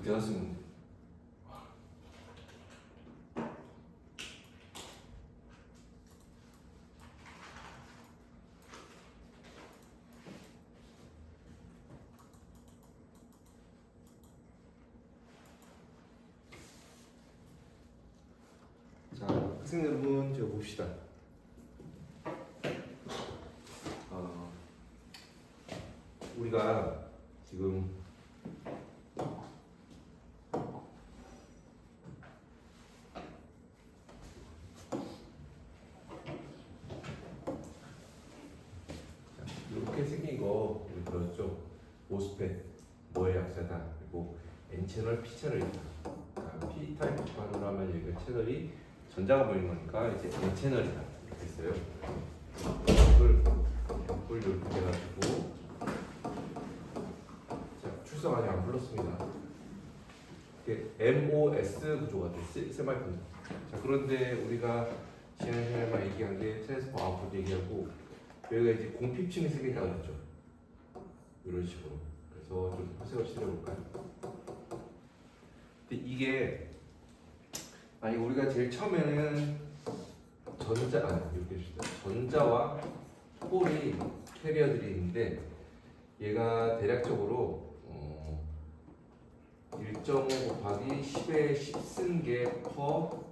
어디 갔으면 자, 학생 여러분, 저 봅시다. 우리가 지금 이렇게 생긴 거 우리 들었죠? 모스펫 뭐의 약자다. 그리고 N채널, P채널이다. P타입 반으로 하면 여기가 채널이 전자가 보이는 거니까 이제 N채널이다. 이렇게 했어요. 이걸 이렇게 해가지고 자, 출석 아직 안 불렀습니다. 이게 MOS 구조가 돼. 세마이컨. 자, 그런데 우리가 지난 시간에만 얘기한 게 트랜스퍼 아웃풋 얘기하고 여기가 이제 공핍층이 생긴다고 했죠. 이런 식으로. 그래서 좀 해석을 시도해볼까요? 근데 이게 아니 우리가 제일 처음에는 전자와 홀이 캐리어들이 있는데 얘가 대략적으로 1.5 곱하기 10의 10승계 퍼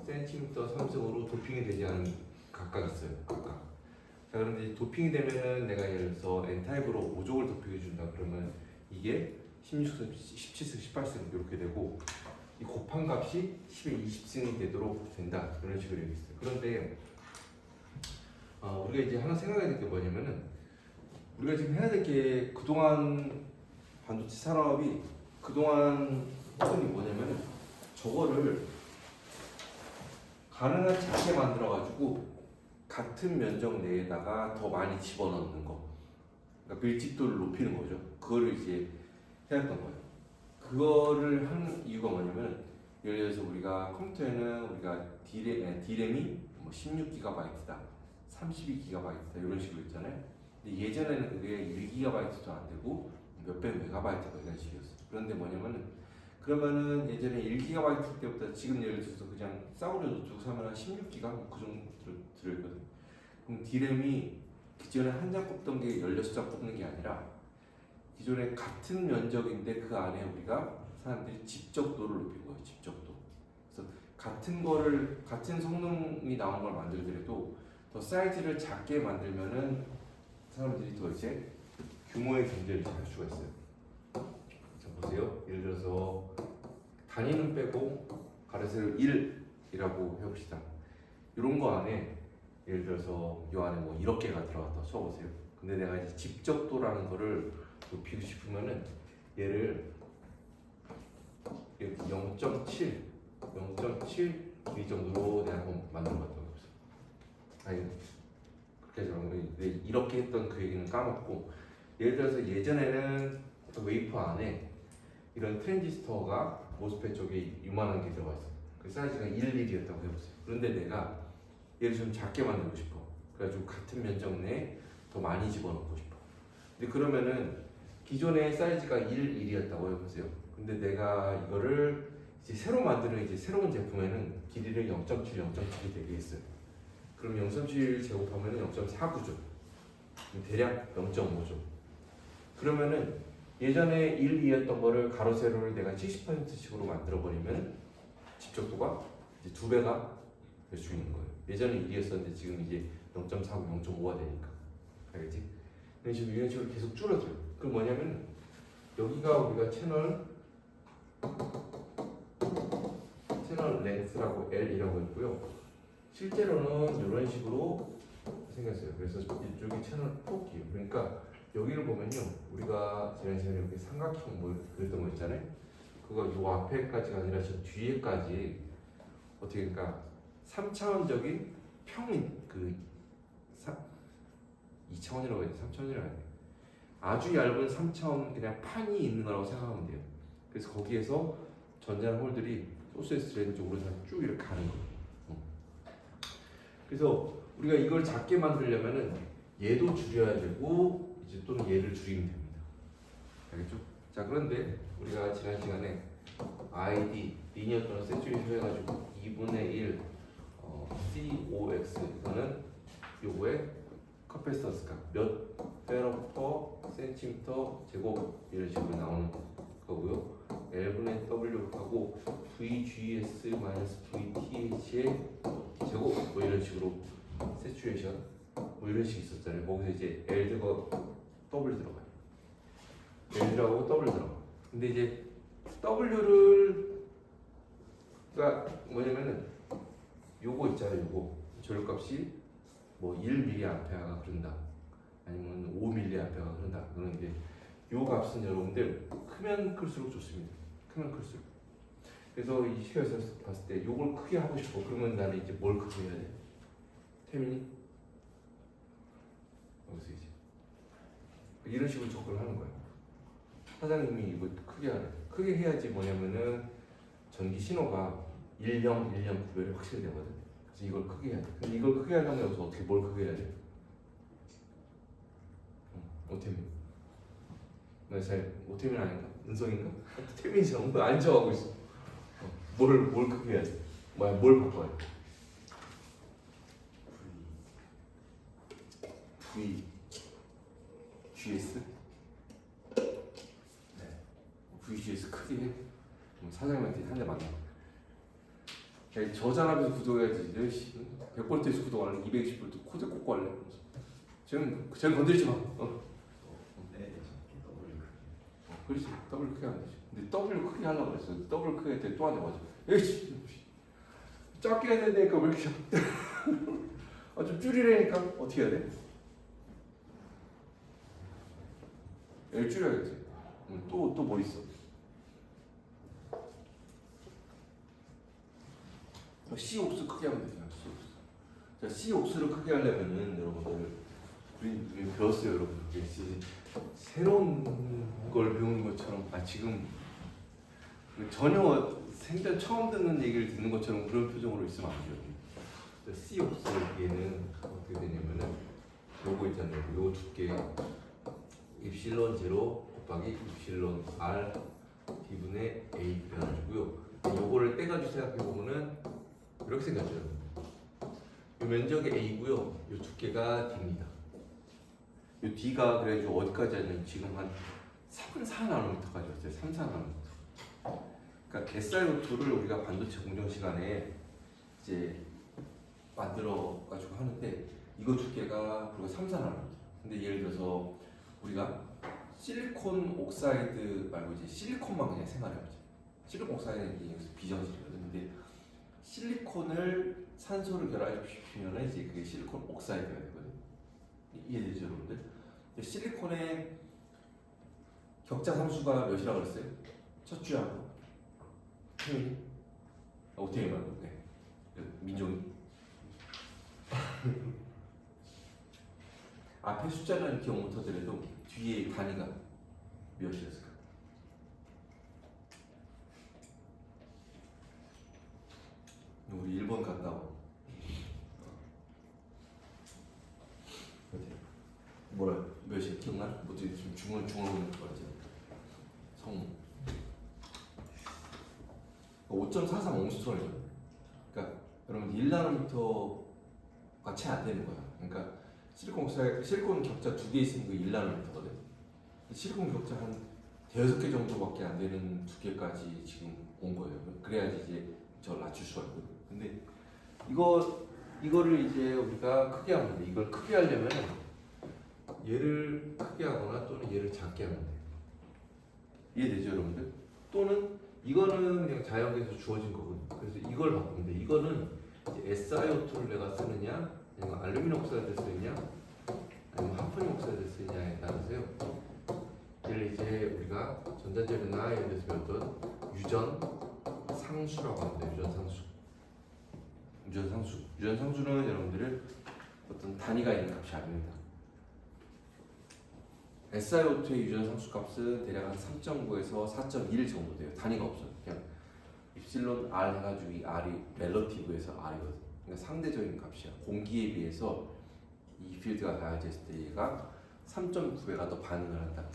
센티미터 3승으로 도핑이 되지 않은 각각 있어요. 각각. 자, 그런데 도핑이 되면은 내가 예를 들어서 N타입으로 5족을 도핑해 준다 그러면 이게 16승, 17승, 18승 이렇게 되고 이 곱한 값이 10의 20승이 되도록 된다. 이런 식으로 얘기했어요. 그런데 우리가 이제 하나 생각해야 될 게 뭐냐면은 우리가 지금 해야 될 게 그동안 반도체 산업이 그동안 했던 게 뭐냐면은 저거를 가능한 작게 만들어가지고 같은 면적 내에다가 더 많이 집어넣는 거. 그러니까 밀집도를 높이는 거죠. 그거를 이제 해왔던 거예요. 그거를 한 이유가 뭐냐면 예를 들어서 우리가 컴퓨터에는 우리가 D램이 뭐 16GB다, 32GB다 이런 식으로 있잖아요. 근데 예전에는 그게 1GB도 안 되고 몇백 메가바이트가 이런 식이었어요. 그런데 뭐냐면은 그러면은 예전에 1GB 때보다 지금 예를 들어서 그냥 싸구려 노트북 사면 한 16GB 그 정도 들어있거든요. 그럼 D램이 기존에 한 장 꼽던 게 16장 꼽는 게 아니라 기존에 같은 면적인데 그 안에 우리가 사람들이 집적도를 높인 거예요. 집적도. 그래서 같은 성능이 나온 걸 만들더라도 더 사이즈를 작게 만들면은 사람들이 더 이제 규모의 경제를 잘 할 수가 있어요. 자, 보세요. 예를 들어서 단위는 빼고 가로세로 1이라고 해봅시다. 이런 거 안에 예를 들어서 이 안에 뭐 이렇게 가 들어갔다 쳐보세요. 근데 내가 이제 집적도라는 거를 높이고 싶으면은 얘를 이렇게 0.7 이 정도로 내가 한번 만들어봤던 거죠. 아니 그렇게 하지 말고 이렇게 했던 그 얘기는 까먹고 예를 들어서 예전에는 웨이퍼 안에 이런 트랜지스터가 모스펫 쪽에 이만한 게 들어가 있어요. 그 사이즈가 1mm였다고 해보세요. 그런데 내가 얘를 좀 작게 만들고 싶어. 그래가지고 같은 면적 내에 더 많이 집어넣고 싶어. 근데 그러면은 기존의 사이즈가 1mm였다고 해보세요. 근데 내가 이거를 이제 새로 만드는 이제 새로운 제품에는 길이를 0.7, 0.7이 되게 했어요. 그럼 0.7 제곱하면 0.49죠. 대략 0.5죠. 그러면은 예전에 1, 2였던 거를 가로 세로를 내가 70%씩으로 만들어 버리면 집적도가 이제 2배가 될 수 있는 거예요. 예전에 1이었었는데 지금 이제 0.49, 0.5가 되니까. 알겠지? 이런 식으로 계속 줄어들어요. 그럼 뭐냐면 여기가 우리가 채널 렌스라고 L이라고 했고요. 실제로는 이런 식으로 생겼어요. 그래서 이쪽이 채널 폭이에요. 그러니까 여기를 보면요, 우리가 지난 시간에 여기 삼각형 뭐 그랬던 거 있잖아요. 그거 요 앞에까지가 아니라 저 뒤에까지 어떻게 그러니까 3차원적인 평인 그 2차원이라고 해야 돼, 3차원이라고 해야 돼. 아주 얇은 3차원 그냥 판이 있는 거라고 생각하면 돼요. 그래서 거기에서 전자 홀들이 소스에스 레드 쪽으로 쭉 이렇게 가는 거예요. 그래서 우리가 이걸 작게 만들려면은 얘도 줄여야 되고 이제 또는 얘를 줄이면 됩니다. 알겠죠? 자, 그런데 우리가 지난 시간에 ID 리니어 또는 세츄레이션 해가지고 2분의 1 COX 이거는 요거의 커패시턴스가 몇 페로 퍼 센티미터 제곱 이런 식으로 나오는 거고요. L분의 W하고 VGS 마이너스 VTH의 제곱 뭐 이런 식으로 세츄레이션 뭐 이런 식이 있었잖아요. 거기서 이제 L 들어가 W 들어가요. L 들어가고 W 들어가. 근데 이제 W가 뭐냐면은 요거 있잖아요. 요거 전류값이 뭐 1mA가 흐른다 아니면 5mA가 흐른다. 그런 게 요 값은 여러분들 크면 클수록 좋습니다. 크면 클수록. 그래서 이 시험에서 봤을 때 요걸 크게 하고 싶어. 그러면 나는 이제 뭘 크게 해야 돼? 태민이? 여기서 이제 이런 식으로 접근을 하는 거야. 사장님이 이거 크게 하래. 크게 해야지 뭐냐면은 전기 신호가 10, 구별이 확실히 되거든. 그래서 이걸 크게 해야 돼. 근데 이걸 크게 하려면 여기서 어떻게 뭘 크게 해야 돼? 오태민. 나 잘 오태민 아닌가? 은성인가? 태민이 너무 안 좋아하고 있어. 뭘 크게 해야 돼? 뭐야? 뭘 바꿔야 돼? V GS? 네. VGS 크게 해? 그럼 사장님한테 한 대 맞나? 야, 저장하면서 구독해야지. 100볼트에서 구독하는 220볼트 코드 꽂고 할래. 쟤는 건드리지 마. 그렇지. 더블 크게 하면 되지. 근데 더블 크게 하려고 그랬어. 더블 크게 할 때 또 한 대 맞아. 에이씨. 작게 해야 되니까 왜 이렇게 좀 줄이려니까 어떻게 해야 돼? 얘를 줄여야겠지. 또 뭐 있어? C 옥수 크게 하면 되잖아. C 옥수. 자, C 옥수를 크게 하려면은 여러분들 우리 배웠어요, 여러분. 새로운 걸 배우는 것처럼 지금 전혀 생전 처음 듣는 얘기를 듣는 것처럼 그런 표정으로 있으면 안 돼요. C 옥수 얘는 어떻게 되냐면은 요거 있잖아요. 요 두께 입실론 제로 곱하기 입실론 R D분의 A 변화주고요. 요거를 떼가지고 생각해 보면은 이렇게 생겼죠. 요 면적이 A고요. 요 두께가 D입니다. 요 D가 그래가지고 어디까지 하냐면 지금 한 3, 4나노미터까지 왔어요. 3, 4나노미터. 그러니까 SiO2를 우리가 반도체 공정 시간에 이제 만들어 가지고 하는데 이거 두께가 그리고 3, 4나노미터. 근데 예를 들어서 우리가 실리콘 옥사이드 말고 이제 실리콘만 그냥 생활해보자. 실리콘 옥사이드는 여기서 비정식이거든. 근데 실리콘을 산소를 결합시키면 이제 그게 실리콘 옥사이드가 되거든. 이해되죠, 여러분들? 실리콘의 격자 상수가 몇이라고 그랬어요? 첫 주하고 태민이? 오태민 말고 네. 민종이 앞에 숫자는 기억 못하더라도 뒤에 단위가 몇이었을까? 우리 일본 갔다 오. 뭐라 몇이 기억나? 뭐지 지금 중얼중얼거리는 거지. 성 5.43 옹스톤이거든. 그러니까 여러분 1나노미터가 채 안 되는 거야. 그러니까 실리콘 격자 2개 있으면 그 1나노미터거든. 실리콘 격자 한 5개 정도밖에 안 되는 두께까지 지금 온 거예요. 그래야지 이제 저걸 낮출 수가 있거든. 근데 이거를 이제 우리가 크게 하면 돼. 이걸 크게 하려면 얘를 크게 하거나 또는 얘를 작게 하면 돼. 이해되죠, 여러분들? 또는 이거는 그냥 자연계에서 주어진 거거든. 그래서 이걸 바꾸면 돼. 이거는 이제 SiO2를 내가 쓰느냐, 아니면 알루미늄 옥사이드를 쓰느냐, 아니면 하프늄 옥사이드를 쓰느냐에 따라서요. 얘를 이제 우리가 전자재료나 예를 들어서 어떤 유전 상수라고 합니다. 유전 상수는 여러분들은 어떤 단위가 있는 값이 아닙니다. SiO2의 유전 상수 값은 대략 한 3.9에서 4.1 정도 돼요. 단위가 없어요. 그냥 입실론 R 해가지고 이 R이 렐러티브에서 R이거든. 그러니까 상대적인 값이야. 공기에 비해서 이 필드가 가해졌을 때 얘가 3.9배가 더 반응을 한다.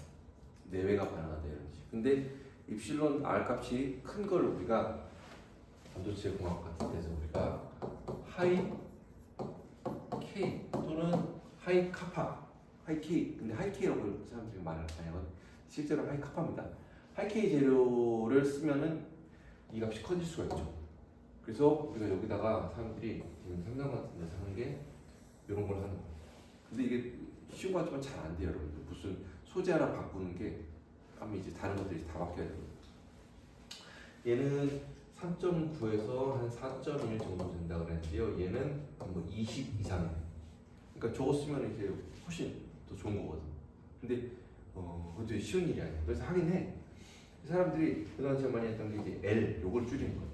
내외가 가능하다 이런지. 근데 입실론 R 값이 큰 걸 우리가 반도체 공학 같은 데서 우리가 하이 K 또는 하이 카파, 하이 K. 근데 하이 K라고 사람들이 말을 많이 하거든. 실제로 하이 카파입니다. 하이 K 재료를 쓰면은 이 값이 커질 수가 있죠. 그래서 우리가 여기다가 사람들이 상담 같은 데서 하는 게 이런 걸 하는 거예요. 근데 이게 쉬운 것 같지만 잘 안 돼요, 여러분들. 무슨 소재 하나 바꾸는 게 하면 이제 다른 것들이 다 바뀌어야 돼요. 얘는 3.9에서 한 4.1 정도 된다 그랬는데요. 얘는 뭐 20 이상이에요. 그러니까 저거 쓰면 이제 훨씬 더 좋은 거거든. 근데 그것도 쉬운 일이 아니야. 그래서 하긴 해. 사람들이 그동안 제일 많이 했던 게 이제 L 요걸 줄이는 거예요.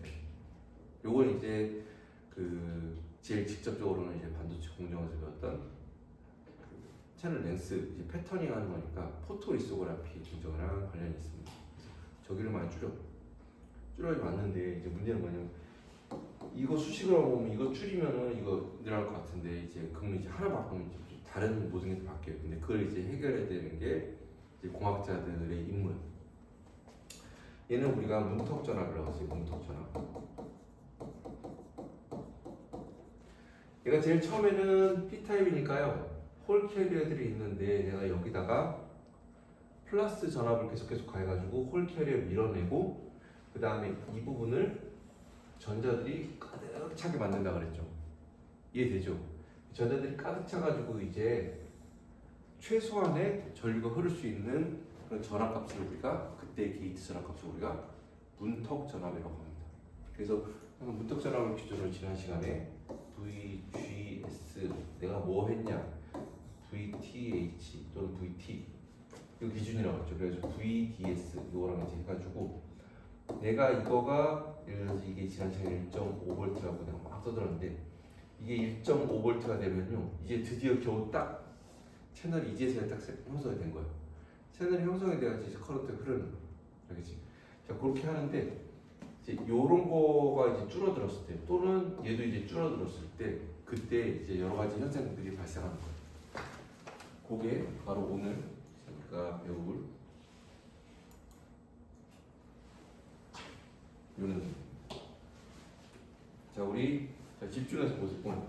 요건 이제 그 제일 직접적으로는 이제 반도체 공정에서 배웠던 그 채널 렌스 이제 패터닝 하는 거니까 포토리소그래피 공정이랑 관련이 있습니다. 그래서 저기를 많이 줄여야 맞는데 이제 문제는 뭐냐면 이거 수식을 하고 보면 이거 줄이면은 이거 늘어날 것 같은데 이제 그러면 이제 하나 바꾸면 이제 다른 모든 게 다 바뀌어요. 근데 그걸 이제 해결해야 되는 게 이제 공학자들의 임무. 얘는 우리가 문턱전압이라고 했어요. 문턱전압. 얘가 제일 처음에는 P타입이니까요. 홀 캐리어들이 있는데 내가 여기다가 플러스 전압을 계속 가해가지고 홀 캐리어 밀어내고 그 다음에 이 부분을 전자들이 가득 차게 만든다 그랬죠. 이해되죠? 전자들이 가득 차가지고 이제 최소한의 전류가 흐를 수 있는 그런 전압값을 우리가 그때 게이트 전압값을 우리가 문턱 전압이라고 합니다. 그래서 문턱 전압을 기준으로 지난 시간에 VGS 내가 뭐 했냐 VTH 또는 VT 이거 기준이라고 했죠. 그래서 VDS 이거랑 이제 해가지고 내가 이거가 예를 들어서 이게 지난 시간에 1.5V라고 내가 막 떠들었는데 이게 1.5V가 되면요 이제 드디어 겨우 딱 채널이 이제서야 딱 형성이 된 거예요. 채널이 형성이 돼야지 이제 커런트가 흐르는 거예요. 알겠지? 자 그렇게 하는데 이제 요런 거가 이제 줄어들었을 때 또는 얘도 이제 줄어들었을 때 그때 이제 여러 가지 현상들이 발생하는 거예요. 그게 바로 오늘 우리가 배울 요는 자 우리 자, 집중해서 보세요.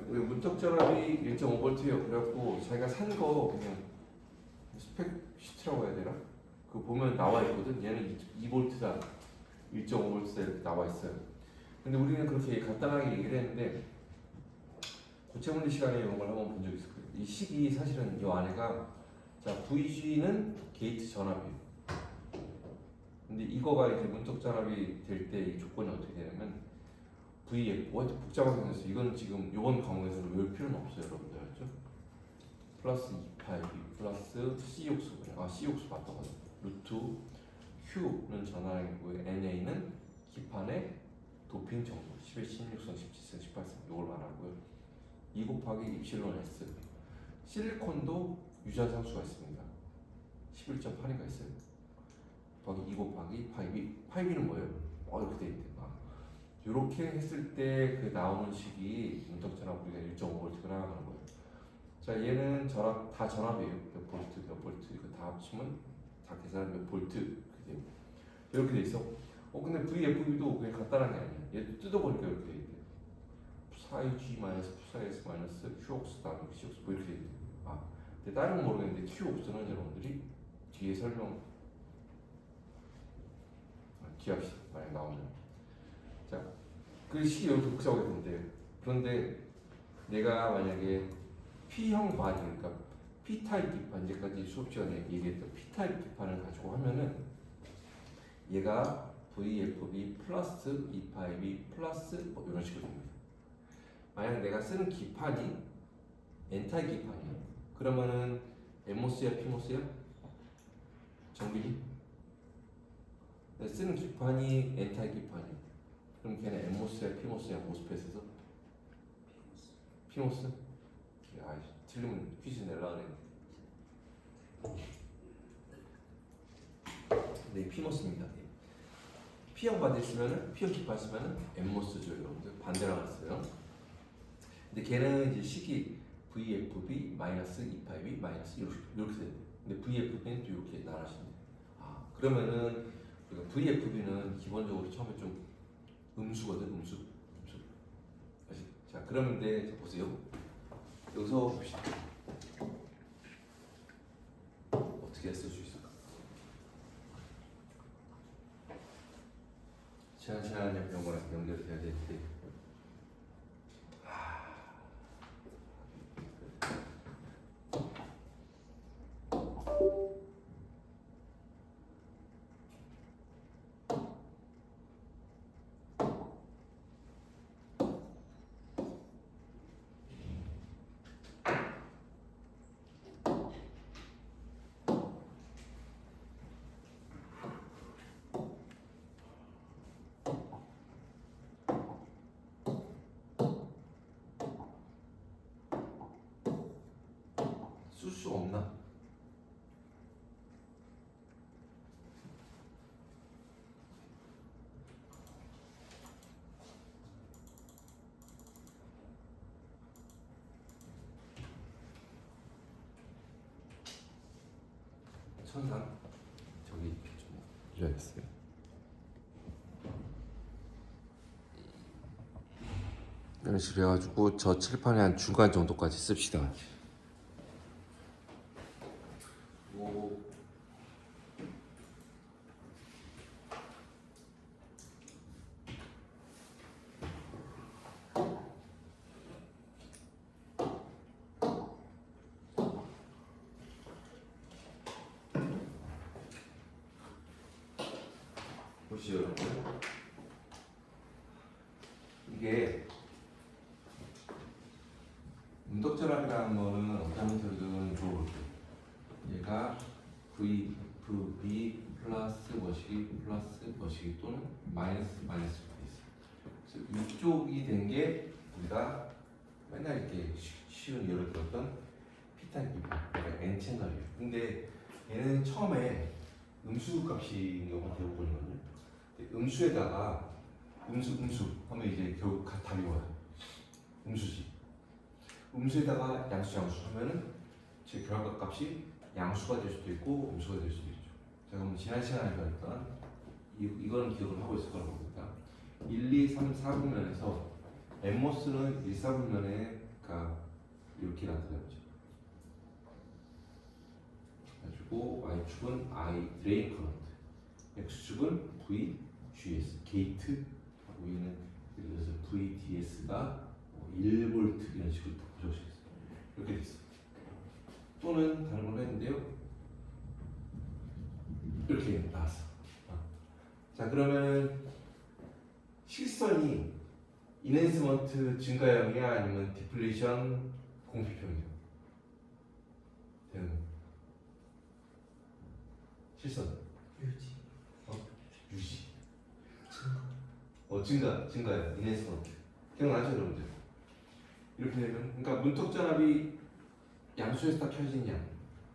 우리 문턱 전압이 1.5V예요. 그래갖고 자기가 산 거 그냥 스펙 시트라고 해야 되나? 그거 보면 나와 있거든. 얘는 2V다, 1.5V다 이렇게 나와 있어요. 근데 우리는 그렇게 간단하게 얘기를 했는데 고체 분리 시간에 이런 걸 한번 본 적 있을 거예요. 이 식이 사실은 이 안에가 자 VG는 게이트 전압이에요. 근데 이거가 이제 문턱 전압이 될 때 이 조건이 어떻게 되냐면 VF 완전 복잡하게 생겼어. 이건 지금 이번 과목에서는 외울 필요는 없어요, 여러분들 알죠? 플러스 2파이 플러스 C 욕수 C 욕수 맞다거든. 루트 Q는 전하량이고 NA는 기판의 도핑 정도 11, 16선, 17선, 18선 이걸 말하고요. 2 곱하기 입실론 S 실리콘도 유전 상수가 있습니다. 11.8인가 있어요. 곱하기 2 곱하기 파이비는 뭐예요? 이렇게 돼 있대. 이렇게 했을 때 그 나오는 식이 문턱 전압 우리가 1.5V가 나가는 거예요. 자 얘는 전압 다 전압이에요. 몇 볼트 이거 다 합치면 다 계산하면 몇 볼트 이렇게 돼요. 이렇게 돼 있어. 근데 VFB도 그냥 간단한 게 아니야. 얘 뜯어보니까 이렇게 돼 있대. 4G 마이너스 4S 마이너스 Q옥수 다음에 C옥수 뭐 이렇게 돼 있대. 근데 다른 건 모르겠는데 Q옥수는 여러분들이 뒤에 설명 기합식 만약 나오면 자, 그 식이 이렇게 복잡하게 된대요. 그런데 내가 만약에 P형 반이 그러니까 P타입 기판 이제까지 수업 시간에 얘기했던 P타입 기판을 가지고 하면은 얘가 VFB 플러스 2파이B 플러스 뭐 이런 식으로 됩니다. 만약 내가 쓰는 기판이 N타입 기판이야. 그러면은 N모스야 P모스야? 정빈이? 내가 쓰는 기판이 N타입 기판이야. 그럼 걔는 N모스야 P모스야 모스펫에서? P모스? 틀리면 퀴즈 내려고 그랬는데 네, PMOS입니다. 네. P형 받으시면은 P형 기파하시면은 N모스죠, 여러분들. 반대로 갔어요. 근데 걔는 이제 식이 VFB 마이너스 2파이B 마이너스 이렇게 돼요. 근데 VFB는 또 이렇게 나눠진대요. 아, 그러면은 우리가 VFB는 기본적으로 처음에 좀 음수거든, 음수. 자, 그러면 자, 보세요. 여기서 봅시다. 어떻게 쓸 수 있을까? 제한 영어랑 연결돼야 되는데. 쓸 수 없나? 천상 저기 이렇게 좀 올려야겠어요. 이런 식으로 해가지고 저 칠판의 한 중간 정도까지 씁시다. 오. 보시죠, 여러분. 이게 운덕전압이라는 거는 어떤 형태로든 좋을게요. 얘가 V, V 플러스 머시기 또는 마이너스 돼 있어요. 그래서 이쪽이 된 게 우리가 맨날 이렇게 쉬운 예를 들었던 피탄 기파, 그러니까 N 채널이에요. 근데 얘는 처음에 음수 값인 경우가 되어버리거든요. 음수에다가 음수 하면 이제 결국 답이 와요. 음수지. 음수에다가 양수 하면은 제 결과 값이 양수가 될 수도 있고 음수가 될 수도 있죠. 제가 그럼 지난 시간에 배웠던 이거는 기억을 하고 있을 거라고 봅니다. 1, 2, 3, 4분면에서 N모스는 1, 4분면에가 이렇게 나타나죠. 그래가지고 Y축은 I 드레인 커런트, X축은 V GS 게이트 하고 얘는 예를 들어서 VDS가 1V 이런 식으로 적으셨어요. 이렇게 됐어요. 또는 다른 걸로 했는데요. 이렇게 나왔어. 자, 그러면 실선이 인핸스먼트 증가형이야 아니면 디플레이션 공피평이야? 되는 실선 유지. 유지. 증가. 증가요. 인핸스먼트. 기억나죠, 여러분들? 이렇게 되면, 그러니까 문턱전압이 양수에서 딱 켜진 양,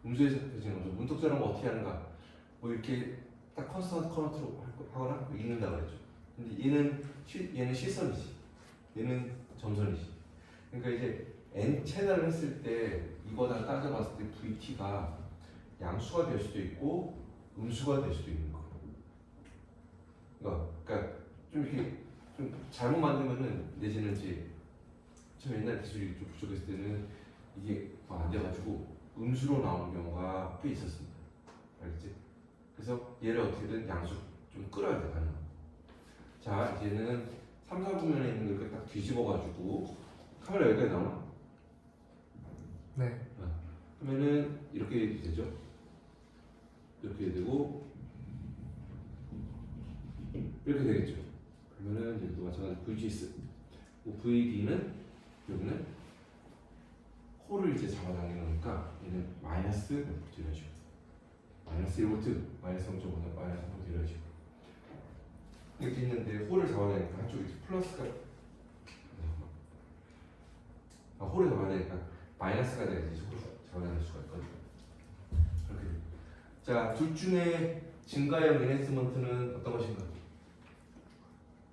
음수에서 켜진 음수. 문턱전압은 어떻게 하는가? 뭐 이렇게 딱 컨스턴트 커런트로 하거나 뭐 읽는다 그랬죠. 근데 얘는 실선이지. 얘는 점선이지. 그러니까 이제 N 채널을 했을 때 이거 다 따져봤을 때 VT가 양수가 될 수도 있고 음수가 될 수도 있는 거예요. 그러니까 좀 이렇게 좀 잘못 만들면은 내지는 이제 저 옛날 기술이 좀 부족했을 때는 이게 안 돼가지고 음수로 나오는 경우가 꽤 있었습니다. 알겠지? 그래서 얘를 어떻게든 양수 좀 끌어야 돼, 가능. 자, 이제는 3, 4분면에 있는 걸 이렇게 딱 뒤집어가지고 카메라 여기까지 나오나? 네. 그러면은 이렇게 되죠. 이렇게 되고 이렇게 되겠죠. 그러면은 이제 또 마찬가지로 VGS, VD는 여기는 코를 이제 잡아당기니까 얘는 마이너스 몇 볼트 이런 식으로, 마이너스 1볼트, 마이너스 0.5, 마이너스 3볼트 이런 식으로 이렇게 있는데 홀을 잡아당기니까 한쪽이 플러스가 홀을 잡아당기니까 마이너스가 돼야지 속으로 잡아당길 수가 있거든요. 이렇게. 자, 둘 중에 증가형 인핸스먼트는 어떤 것인가?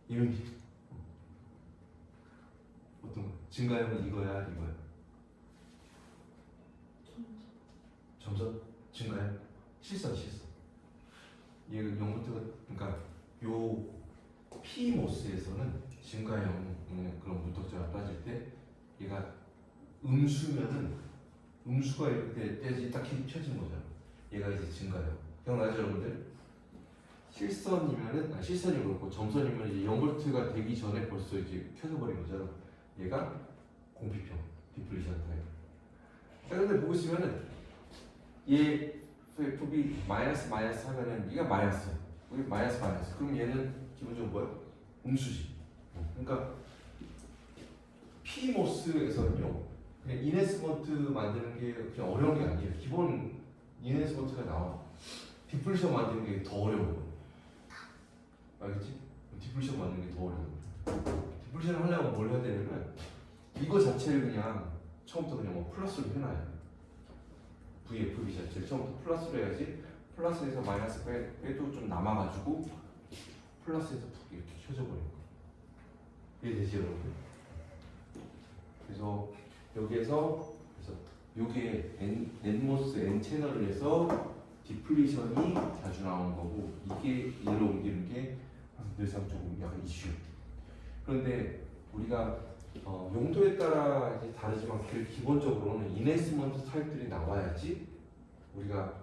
이윤기 어떤 거? 증가형은 이거야 이거야? 점선? 증가형? 실선 얘 0부터 그러니까 요 P모스에서는 증가형 그런 무턱자가 빠질 때 얘가 음수면은 음수가 이렇게 떼지 딱 펴진 거잖아. 얘가 이제 증가형. 기억나죠 여러분들? 실선이면은 실선이 그렇고 점선이면 이제 0볼트가 되기 전에 벌써 이제 켜져 버린 거잖아. 얘가 공피평, 디플리션 타입. 자 근데 보고 있으면은 얘 FB 마이너스 하면은 얘가 마이너스야. 우리 마이너스. 그럼 얘는 기본적으로 뭐야? 음수지. 그러니까 P모스에서는요. 그냥 인핸스먼트 만드는 게 그냥 어려운 게 아니에요. 기본 인핸스먼트가 나와. 디플리션 만드는 게 더 어려운 거야. 알겠지? 디플리션 만드는 게 더 어려워. 디플리션 하려면 뭘 해야 되냐면 이거 자체를 그냥 처음부터 그냥 뭐 플러스로 해놔야 돼. VFB 자체를 처음부터 플러스로 해야지. 플러스에서 마이너스 빼도 좀 남아가지고 플러스에서 푹 이렇게 켜져 버린 거야. 이해되지 여러분? 그래서 여기에서 요게 N모스 N 채널을 해서 디플리션이 자주 나오는 거고 이게 일로 옮기는 게 늘상 조금 약간 이슈. 그런데 우리가 용도에 따라 이제 다르지만 기본적으로는 인핸스먼트 타입들이 나와야지 우리가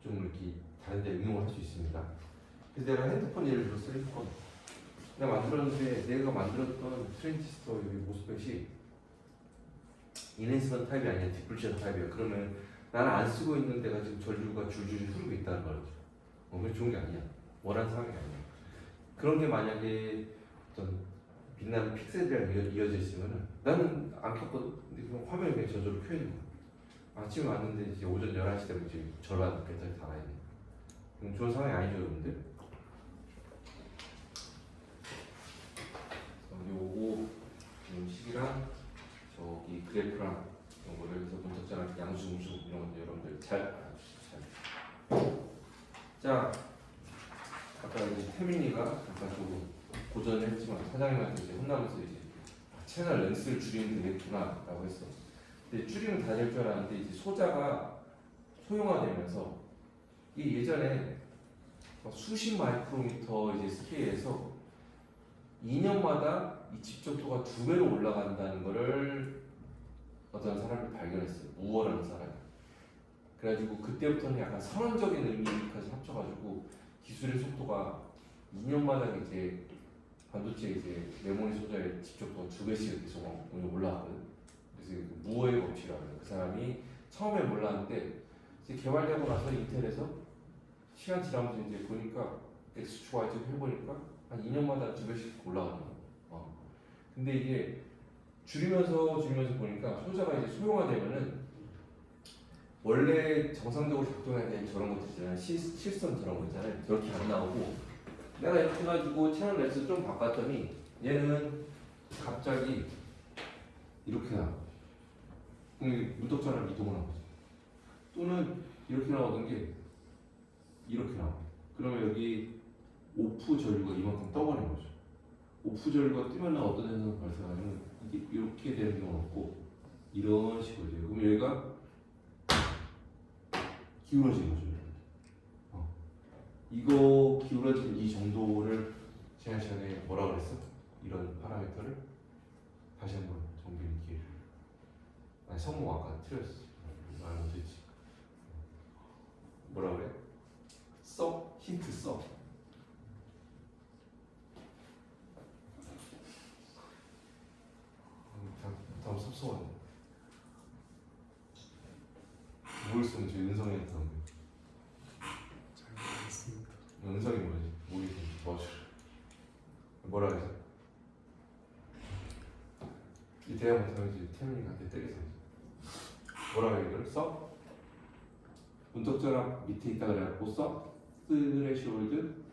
좀 이렇게 다른 데 응용을 할 수 있습니다. 그래서 내가 핸드폰 예를 들어서 핸드폰 내가 만들었는데 내가 만들었던 트랜지스터 여기 모스펫이 인핸스먼트 타입이 아니라 디플리션 타입이야. 그러면 나는 안 쓰고 있는 데가 지금 전류가 줄줄이 흐르고 있다는 거죠. 그게 좋은 게 아니야. 원하는 상황이 아니야. 그런 게 만약에 어떤 빛나는 픽셀이랑 이어져 있으면은 나는 안 켰거든. 근데 그냥 화면이 그냥 저절로 켜져 있는 거야. 아침에 왔는데 이제 오전 11시 되면 이제 절반 배터리 다 가야 돼. 그럼 좋은 상황이 아니죠, 여러분들. 요거 식이랑 저기 그래프랑 이런 거를 해서 분석자랑 양수, 음수 이런 것들 여러분들 잘 알아주시죠. 자, 아까 이제 태민이가 약간 조금 고전을 했지만 사장님한테 이제 혼나면서 이제 채널 렌스를 줄이면 되겠구나라고 했어. 근데 줄이면 다 될 줄 알았는데 이제 소자가 소형화되면서 이 예전에 수십 마이크로미터 이제 스케일에서 2년마다 이 집적도가 2배로 올라간다는 거를 어떤 사람이 발견했어요. 무어라는 사람이. 그래가지고 그때부터는 약간 선언적인 의미까지 합쳐가지고 기술의 속도가 2년마다 이제 반도체 이제 메모리 소자의 집적도가 2배씩 계속 올라가거든. 그래서 무어의 법칙이라고 해요. 그 사람이 처음에 몰랐는데 이제 개발되고 나서 인텔에서 시간 지나면서 이제 보니까 X축 Y축 해보니까 한 2년마다 2배씩 올라가는 거예요. 근데 이게 줄이면서 보니까 소자가 이제 소형화되면은 원래 정상적으로 작동해야 되는 저런 것들 있잖아요. 실선 저런 거 있잖아요. 저렇게 안 나오고 내가 이렇게 해가지고 채널 렌스 좀 바꿨더니 얘는 갑자기 이렇게 나와. 그럼 무턱자랑 이동을 하고 또는 이렇게 나오던 게 이렇게 나와. 그러면 여기 오프 전류가 이만큼 떠버린 거죠. 오프 전류가 뜨면 어떤 현상이 발생하냐면 이게 이렇게 되는 경우는 없고 이런 식으로 돼요. 그럼 여기가 기울어진 거죠. 이거 기울어진 이 정도를 지난 시간에 뭐라 그랬어? 이런 파라미터를 다시 한번 정비는 기회를. 아니 성모 아까 틀렸어. 말 못했지. 뭐라 그래? 써? 힌트 써. 다음 섭섭하네. 뭘 쓰면 저 은성이한테 하는 거야? 잘 모르겠습니다. 은성이 뭐지? 모르겠지. 도와줘. 뭐라 그랬어? 이 대화 못하면 이제 태민이한테 때리자. 뭐라 그래 이걸 써? 문턱자랑 밑에 있다 그래갖고 써? 스레시홀드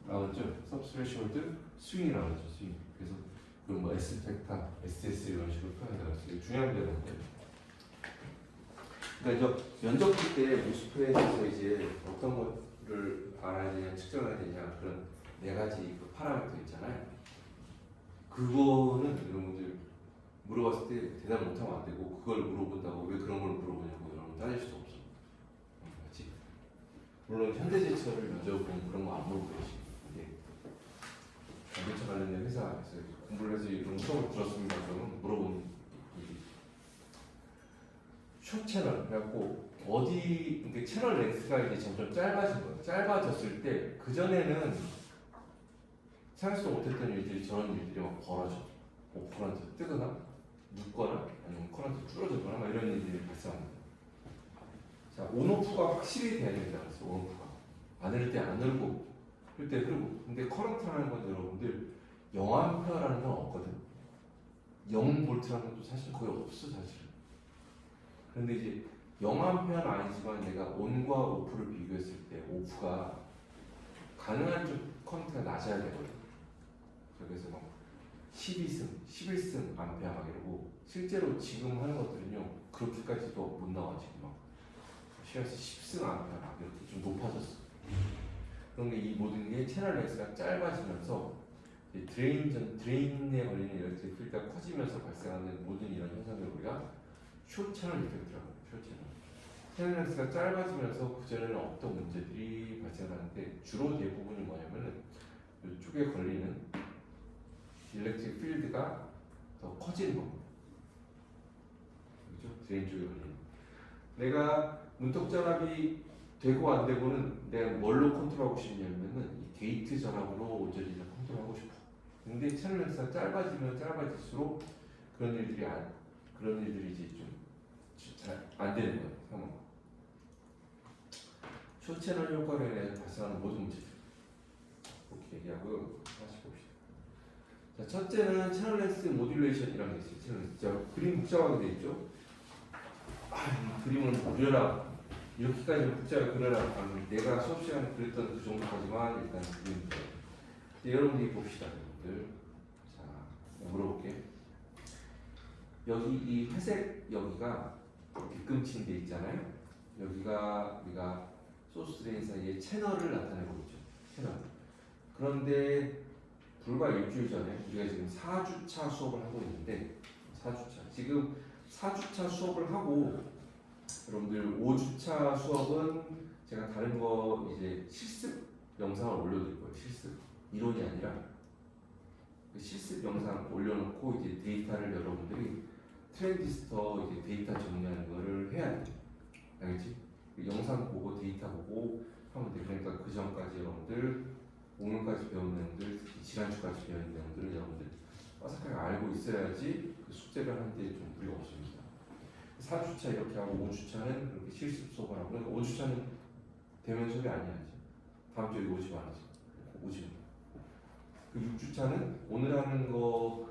나왔죠? 서브스레시홀드 스윙이라고 하죠. 스윙. 그래서 그럼 뭐 S 벡터, SS 이런 식으로 표현해서 이게 중요한 데는데 그러니까 저 면접 볼 때 모스크에서 이제 어떤 거를 알아야 되냐, 측정해야 되냐 그런 네 가지 그 파라미터 있잖아요. 그거는 여러분들 물어봤을 때 대답 못하면 안 되고 그걸 물어본다고 왜 그런 걸 물어보냐고 여러분 따질 수도 없어. 맞지? 물론 현대제철을 면접 보면 그런 거 안 물어보겠지. 근데 자동차 관련된 회사에서 공부를 해서 이런 수업을 들었습니다. 그러면 물어보는 일이 숏 채널 그래갖고 어디 이게 채널 렌스가 이제 점점 짧아진 거예요. 짧아졌을 때 그 전에는 생각도 못했던 일들이 저런 일들이 막 벌어져. 뭐 커런트 뜨거나 눕거나 아니면 커런트 줄어들거나 막 이런 일들이 발생합니다. 자, 온오프가 확실히 돼야 된다 그랬어. 온오프가 안 흐를 때 안 흐르고 흐를 때 흐르고. 근데 커런트라는 건 여러분들 0암페어라는 건 없거든. 0볼트라는 것도 사실 거의 없어 사실. 그런데 이제 0암페어는 아니지만 내가 온과 오프를 비교했을 때 오프가 가능한 좀 커런트가 낮아야 되거든. 그래서 막 12승, 11승 암페어 막 이러고 실제로 지금 하는 것들은요 그렇게까지도 못 나와 지금 막 시간에서 10승 암페어 막 이렇게 좀 높아졌어. 그런데 이 모든 게 채널 렌스가 짧아지면서 드레인에 걸리는 일렉트릭 필드가 커지면서 발생하는 모든 이런 현상을 우리가 숏 채널 이펙트라고 해요. 숏 채널. 채널 렌스가 짧아지면서 그전에는 어떤 문제들이 발생하는데 주로 대부분이 뭐냐면은 이쪽에 걸리는 일렉트릭 필드가 더 커지는 겁니다. 그렇죠? 드레인 쪽에 걸리는. 내가 문턱 전압이 되고 안 되고는 내가 뭘로 컨트롤하고 싶냐면은 이 게이트 전압으로 온전히 컨트롤하고 싶어. 근데 채널 렌스가 짧아지면 짧아질수록 그런 일들이 이제 좀 잘 안 되는 거예요. 상황. 숏 채널 효과로 인해 발생하는 모든 문제들 이렇게 얘기하고요. 다시 봅시다. 자, 첫째는 채널 렌스 모듈레이션이라는 게 있어요. 채널 렌스. 자, 그림 복잡하게 돼 있죠. 이 그림을 그려라. 이렇게까지 복잡하게 그려라. 내가 수업 시간에 그렸던 그 정도까지만 일단 그리면 돼요. 여러분들이 봅시다. 여러분들. 자, 물어볼게. 여기 이 회색 여기가 뒤꿈치인 데 있잖아요. 여기가 우리가 소스 드레인 사이에 채널을 나타내고 있죠. 채널. 그런데 불과 일주일 전에 우리가 지금 4주차 수업을 하고 있는데 4주차 지금 4주차 수업을 하고 여러분들 5주차 수업은 제가 다른 거 이제 실습 영상을 올려드릴 거예요. 실습 이론이 아니라 그 실습 영상 올려놓고 이제 데이터를 여러분들이 트랜지스터 이제 데이터 정리하는 거를 해야 돼. 알겠지? 그 영상 보고 데이터 보고 하면 돼. 그러니까 그 전까지 여러분들 오늘까지 배운 내용들, 특히 지난주까지 배운 내용들을 여러분들 빠삭하게 알고 있어야지 그 숙제를 하는데 좀 무리가 없습니다. 4주차 이렇게 하고 5주차는 그렇게 실습 수업을 하고 그러니까 5주차는 대면 수업이 아니야지. 다음 주에 오지 말아서 오지 마. 그 6주차는 오늘 하는 거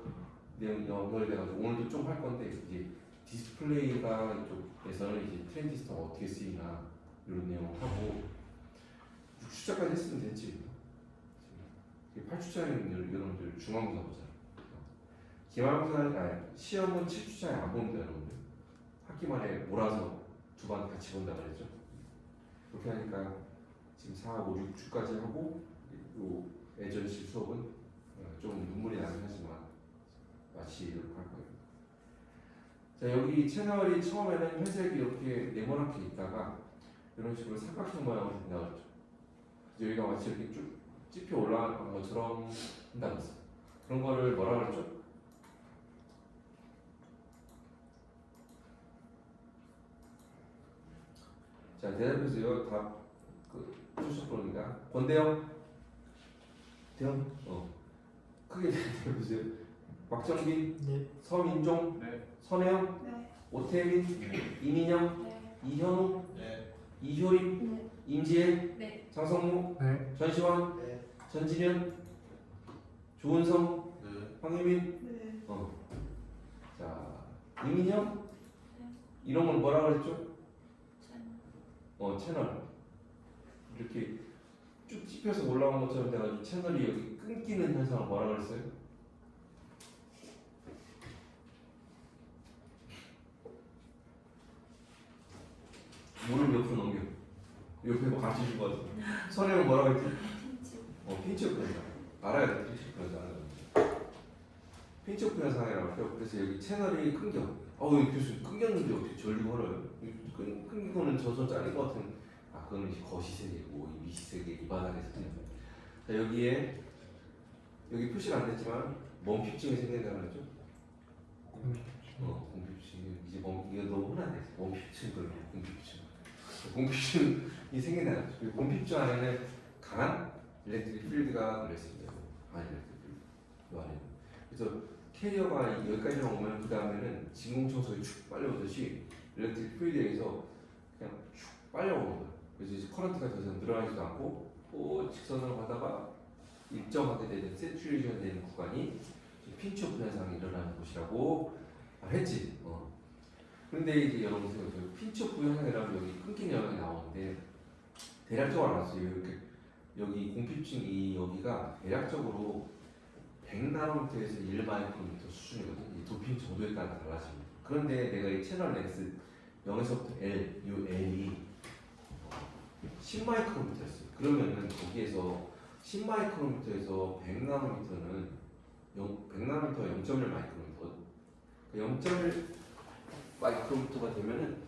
내용 연결돼가지고 오늘도 좀 할 건데 이제 디스플레이가 이쪽에서는 이제 트랜지스터가 어떻게 쓰이나 이런 내용 하고 6주차까지 했으면 됐지. 8주차는 여러분들 중앙부사 보잖아. 기말고사 아니 시험은 7주차에 안 봅니다 여러분들. 학기 말에 몰아서 두 반 같이 본다 그랬죠. 그렇게 하니까 지금 4, 5, 6주까지 하고 요 애전실 수업은 좀 눈물이 나긴 하지만 마치도록 할 거예요. 자, 여기 채널이 처음에는 회색이 이렇게 네모나게 있다가 이런 식으로 삼각형 모양으로 된다고 했죠. 여기가 마치 이렇게 쭉 찝혀 올라가는 것처럼 한다고 했어요. 그런 거를 뭐라 그랬죠? 자, 대답해주세요. 답그 출석부입니다. 권대영, 대영, 크게 대답해주세요. 박정빈, 네. 서민종, 네. 선혜영, 네. 오태민, 이민영, 네. 이현우, 네. 이효림, 네. 임지혜, 네. 장성무, 네. 전시환, 네. 전진현, 조은성, 네. 황유민. 네. 자, 이민영, 네. 이런 걸 뭐라 그랬죠? 채널. 채널. 이렇게 쭉 찝혀서 올라온 것처럼 돼가지고 채널이 여기 끊기는 현상을 뭐라 그랬어요? 옆에 뭐 가르쳐 준거 같아. 선행은 뭐라고 했지? 핀치. 핀치오프 현상. 알아야 돼, 핀치오프 현상. 핀치오프 현상이라고 해요. 그래서 여기 채널이 끊겨. 여기 교수님 끊겼는데 어떻게 전류 걸어요? 끊긴 거는 저선 잘린 것 같은. 그거는 이제 거시세계고 이 미시세계 이 바닥에서 그냥. 자 여기에 여기 표시가 안 됐지만 멈핍증이 생긴다고 그랬죠? 공핍증 이제 이거 너무 흔하네. 멈핍증 그런 공핍증. 공핍증이 생긴다는 거죠. 그리고 공핍증 안에는 강한 일렉트릭 필드가 걸려있습니다. 강한 일렉트릭 필드. 이 안에. 그래서 캐리어가 여기까지만 오면 그 다음에는 진공청소기 축 빨려오듯이 일렉트릭 필드에서 그냥 축 빨려오는 거예요. 그래서 이제 커런트가 더 이상 늘어나지도 않고 또 직선으로 가다가 일정하게 되는 세츄레이션 되는 구간이 핀치오프 현상이 일어나는 곳이라고 했지. 근데 이제 여러분들 핀치오프 현상이라면 여기 끊기는 영역이 나오는데 대략적으로 알았어요. 이렇게 여기 공핍증 여기가 대략적으로 100나노미터에서 1마이크로미터 수준이거든요. 이 도핑 정도에 따라 달라집니다. 그런데 내가 이 채널 렉스 0에서부터 L, 이 L이 10마이크로미터였어요. 그러면은 거기에서 10마이크로미터에서 100나노미터는 100나노미터가 0.1 마이크로미터. 0.1 마이크로미터가 되면은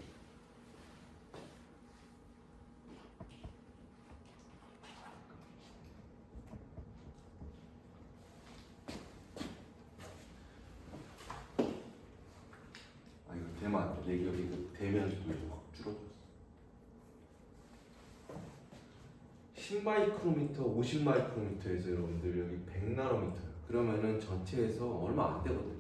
이거 대만 내 여기 그 대면수도 확 줄어들었어. 10마이크로미터, 50마이크로미터에서 여러분들 여기 100나노미터. 그러면은 전체에서 얼마 안 되거든.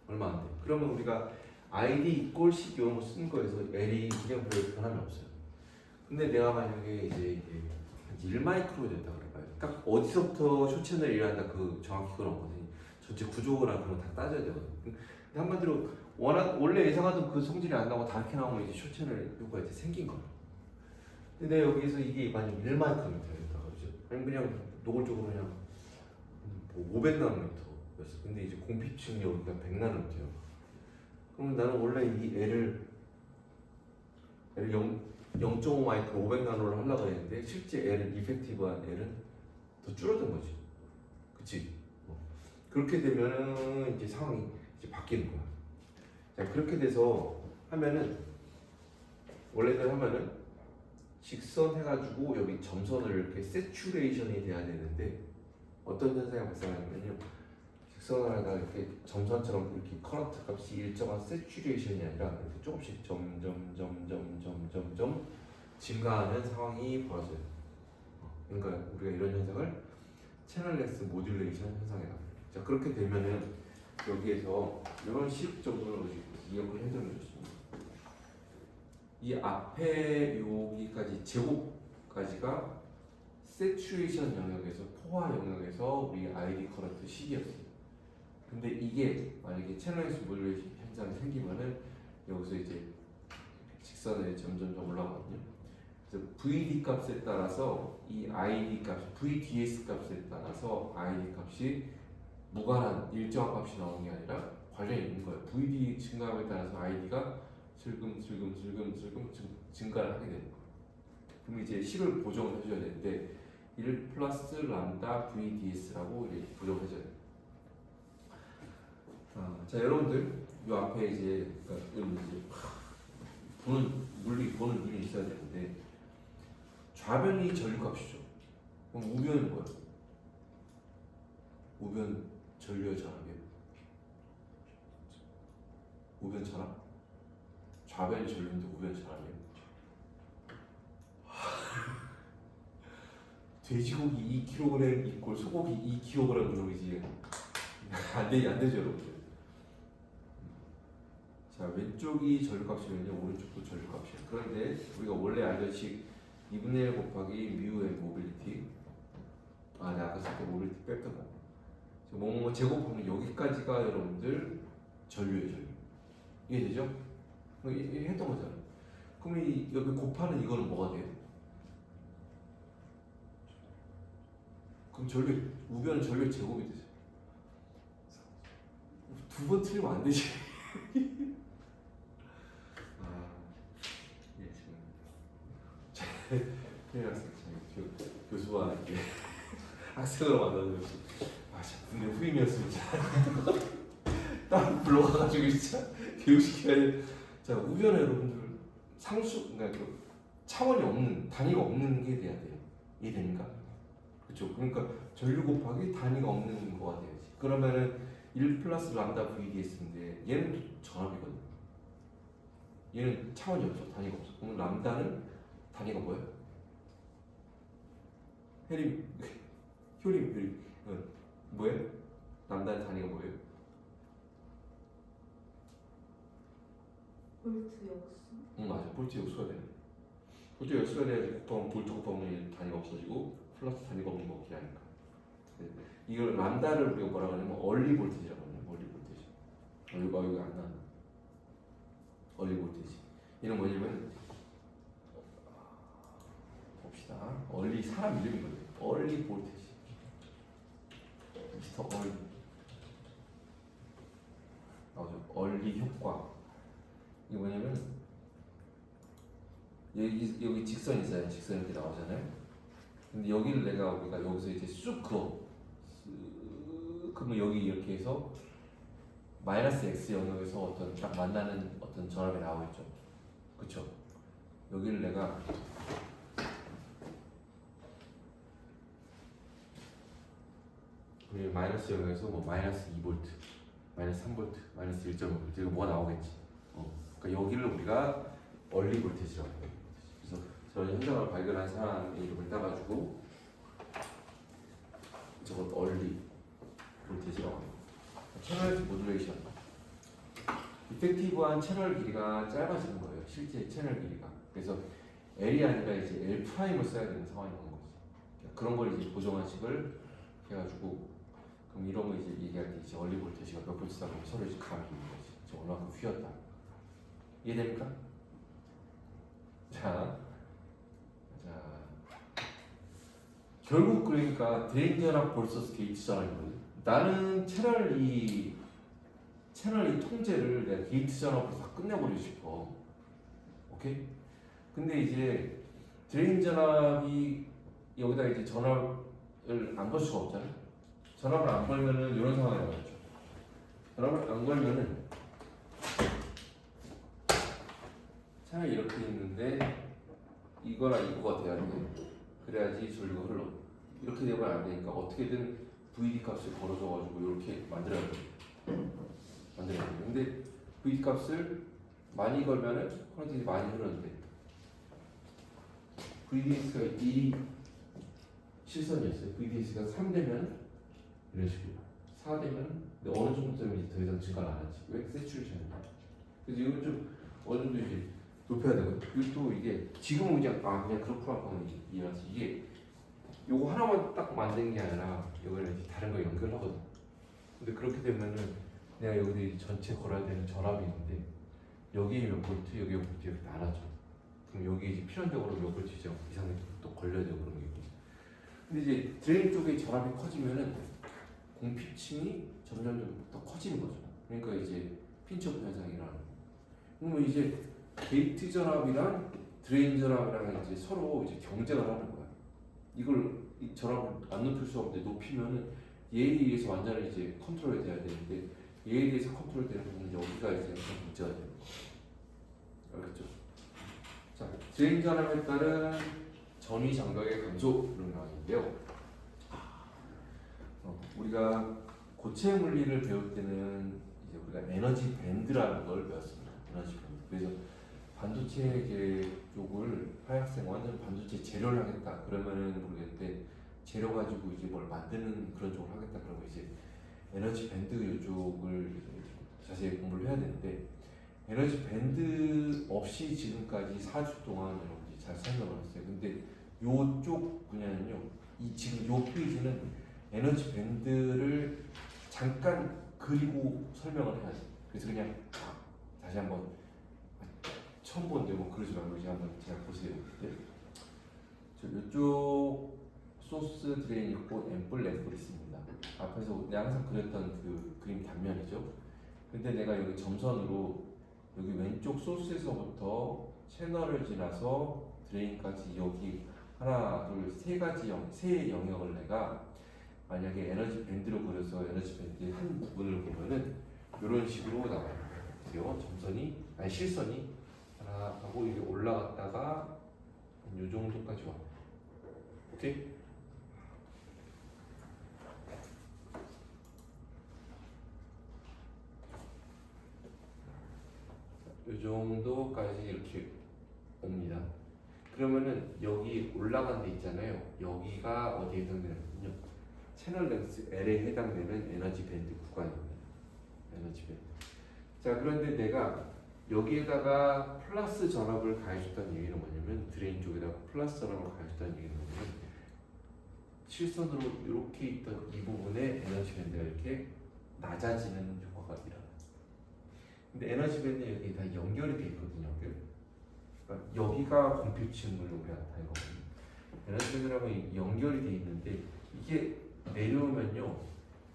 얼마 안 돼. 그러면 우리가 ID = 10 이런 거 쓰는 거에서 L이 그냥 별 변함이 없어요. 근데 내가 만약에 이제 1마이크로 됐다 그래봐요. 딱 어디서부터 쇼채널이 일어난다 그 정확히 그건 없거든요. 전체 구조나 그런 거 다 따져야 되거든요. 근데 한마디로 원래 예상하던 그 성질이 안 나오고 다르게 나오면 이제 쇼채널 효과가 이제 생긴 거예요. 근데 여기서 이게 만약 1마이크로미터였다 그러죠. 아니면 그냥 노골적으로 그냥 500나노미터였어. 근데 이제 공핍층이 여기가 100나노미터야. 그러면 나는 원래 이 L을 0.5 마이크로 500나노를 하려고 했는데 실제 L은 이펙티브한 L은 더 줄어든 거지. 그치? 그렇게 되면은 이제 상황이 이제 바뀌는 거야. 자, 그렇게 돼서 하면은 원래대로 하면은 직선 해가지고 여기 점선을 이렇게 세츄레이션이 돼야 되는데 어떤 현상이 발생하냐면요. 직선을 하다가 이렇게 점선처럼 이렇게 커런트 값이 일정한 세츄레이션이 아니라 이렇게 조금씩 점점 증가하는 상황이 벌어져요. 그러니까 우리가 이런 현상을 채널렉스 모듈레이션 현상이라고 해요. 자, 그렇게 되면은 여기에서 이런 식 정도로 기억을 해두면 좋습니다. 이 앞에 여기까지 제곱까지가 세츄레이션 영역에서 포화 영역에서 우리 ID 커런트 식이었어요. 근데 이게 만약에 채널렉스 모듈레이션 현상이 생기면은 여기서 이제 직선에 점점 올라가거든요. 그래서 VD 값에 따라서 이 ID 값, VDS 값에 따라서 ID 값이 무관한 일정한 값이 나오는 게 아니라 관련이 있는 거예요. VD 증가함에 따라서 ID가 슬금 증가를 하게 되는 거예요. 그럼 이제 식을 보정을 해줘야 되는데 1 플러스 람다 VDS라고 이렇게 보정을 해줘야 돼요. 자, 여러분들 이 앞에 이제 여러분 이제 보는 눈이 있어야 되는데 좌변이 전류값이죠. 그럼 우변은 뭐예요? 우변 전류의 전압이에요. 우변 전압? 좌변이 전류인데 우변 전압이에요. 돼지고기 2kg 이꼴 소고기 2kg으로 이제 안 되죠, 여러분들. 자, 왼쪽이 전류값이면요, 오른쪽도 전류값이에요. 그런데 우리가 원래 알던 식 2분의 1 곱하기 뮤의 모빌리티. 내가 아까 쓸 때 모빌리티 뺐던 거. 뭐 제곱하면 여기까지가 여러분들 전류예요, 전류. 이해되죠? 이게 했던 거잖아요. 그럼 여기 곱하는 이거는 뭐가 돼요? 그럼 우변은 전류 제곱이 되죠. 두 번 틀리면 안 되지. 예, 지금. 학생으로 만나는 것이 참 군대 후임이었으면 진짜 따로 불러가가지고 진짜 교육시켜야 돼. 자 우변에 여러분들 상수 그러니까 그 차원이 없는 단위가 없는 게 돼야 돼요. 이해됩니까? 그렇죠. 그러니까 전류 곱하기 단위가 없는 거가 돼야지. 그러면은 1 플러스 람다 VDS인데 얘는 또 전압이거든. 얘는 차원이 없어. 단위가 없어. 그럼 람다는 단위가 뭐예요? 혜림 효림 뭐예요? 람다는 단위가 뭐예요? 볼트 역수. 응 맞아. 볼트 역수가 되네. 볼트 역수가 돼야지 곱하면 볼트 곱하면 단위가 없어지고 플러스 단위가 없는 거 없게 하니까. 네. 이걸 람다를 우리가 뭐라고 하냐면 얼리 볼티지라고 하네요. 얼리 볼티지. 여기 안 나왔나? 얼리 볼티지. 이런 뭐냐면 봅시다. 얼리 사람 이름이거든요. 얼리 볼티지. 미스터 얼리. 나오죠. 얼리 효과. 이게 뭐냐면 여기 직선 있어요. 직선 이렇게 나오잖아요. 근데 여기를 우리가 여기서 이제 쑥 그어. 그러면 여기 이렇게 해서 마이너스 x 영역에서 어떤 딱 만나는 어떤 전압이 나오겠죠. 그쵸? 여기를 내가 마이너스 영역에서 뭐 마이너스 2V, 마이너스 3V, 마이너스 1.5V 이거 뭐가 나오겠지. 그러니까 여기를 우리가 얼리 볼티지라고 해요. 그래서 저런 현상을 발견한 사람의 이름을 따가지고 저것 얼리 볼티지라고 합니다. 채널 모듈레이션. 이펙티브한 채널 길이가 짧아지는 거예요. 실제 채널 길이가. 그래서 L이 아니라 이제 L 프라임을 써야 되는 상황이 오는 거지. 그런 걸 이제 보정한식을 해가지고 그럼 이런 거 이제 얘기할 때 이제 얼리 볼티지가 몇 볼트다 그러면 서로 이제 감이 있는 거지. 저 얼마큼 휘었다. 이해됩니까? 자. 결국 그러니까 드레인 전압 vs 게이트 전압이거든. 나는 채널 이 통제를 내가 게이트 전압으로 다 끝내버리고 싶어. 오케이? 근데 이제 드레인 전압이 여기다 이제 전압을 안 걸 수가 없잖아. 전압을 안 걸면은 이런 상황이 나오죠. 전압을 안 걸면은 차라리 이렇게 있는데 이거랑 이거가 돼야 돼. 그래야지 전류가 흘러. 이렇게 되면 안 되니까 어떻게든 VD 값을 걸어줘가지고 이렇게 만들어야 돼. 근데 VD 값을 많이 걸면은 커런트가 많이 흐르는데 VDS가 1이 실선이었어요. VDS가 3 되면 이런 식으로 4 되면 근데 어느 정도 되면 이제 더 이상 증가를 안 하지. 왜? 세츄레이션이야. 그래서 이건 좀 어느 정도 이제 높여야 되거든. 그리고 또 이게 지금은 그냥 그렇구나 하면 이해하지. 이게 요거 하나만 딱 만든 게 아니라 여기는 이제 다른 거 연결하거든. 근데 그렇게 되면은 내가 여기 전체 걸어야 되는 전압이 있는데 여기에 몇 볼트, 여기에 몇 볼트 이렇게 나눠져. 그럼 여기 이제 필연적으로 몇 볼트 이상이 또 걸려야 되고 그런 게 있고. 근데 이제 드레인 쪽에 전압이 커지면은 공피층이 점점 더 커지는 거죠. 그러니까 이제 핀치오프 현상이 일어나는 거예요. 그러면 이제 게이트 전압이랑 드레인 전압이랑 이제 서로 이제 경쟁을 하는 거야. 이걸 이 전압을 안 높일 수 없는데 높이면은 얘에 의해서 완전히 이제 컨트롤이 돼야 되는데 얘에 의해서 컨트롤 되는 부분은 여기가 이제 문제가 되는 거야. 알겠죠? 자, 드레인 전압에 따른 전위 장벽의 감소 이런 내용인데요. 우리가 고체 물리를 배울 때는 이제 우리가 에너지 밴드라는 걸 배웠습니다. 에너지 밴드. 그래서 반도체 쪽을 화학생 완전 반도체 재료를 하겠다 그러면은 모르겠는데 재료 가지고 이제 뭘 만드는 그런 쪽을 하겠다 그러면 이제 에너지 밴드 이쪽을 자세히 공부를 해야 되는데 에너지 밴드 없이 지금까지 4주 동안 여러분들이 잘 설명을 했어요. 근데 요쪽 분야는요, 이 지금 요 페이지는 에너지 밴드를 잠깐 그리고 설명을 해야 돼. 그래서 그냥 다시 한번 처음 보는데 뭐 그러지 말고 이제 한번 제가 보세요. 저 이쪽 소스 드레인 있고 앰플 있습니다. 앞에서 내가 항상 그렸던 그 그림 단면이죠. 근데 내가 여기 점선으로 여기 왼쪽 소스에서부터 채널을 지나서 드레인까지 여기 하나, 둘, 세 가지 세 영역을 내가 만약에 에너지 밴드로 그려서 에너지 밴드의 한 부분을 보면은 이런 식으로 나와요. 그래요. 점선이 아니 실선이 하나 하고 이게 올라갔다가 이 정도까지 와. 오케이? 이 정도까지 이렇게 옵니다. 그러면은 여기 올라간 데 있잖아요. 여기가 어디에 해당되냐면요. 채널 랭스 L에 해당되는 에너지 밴드 구간입니다. 에너지 밴드. 자, 그런데 내가 여기에다가 플러스 전압을 가해줬다는 얘기는 뭐냐면 드레인 쪽에다가 플러스 전압을 가해줬다는 얘기는 뭐냐면 실선으로 이렇게 있던 이 부분에 에너지 밴드가 이렇게 낮아지는 효과가 일어나요. 근데 에너지 밴드 여기 다 연결이 돼 있거든요. 그러니까 여기가 공표층을 우리가 나타낸 거거든요. 에너지 밴드라고 연결이 돼 있는데 이게 내려오면요,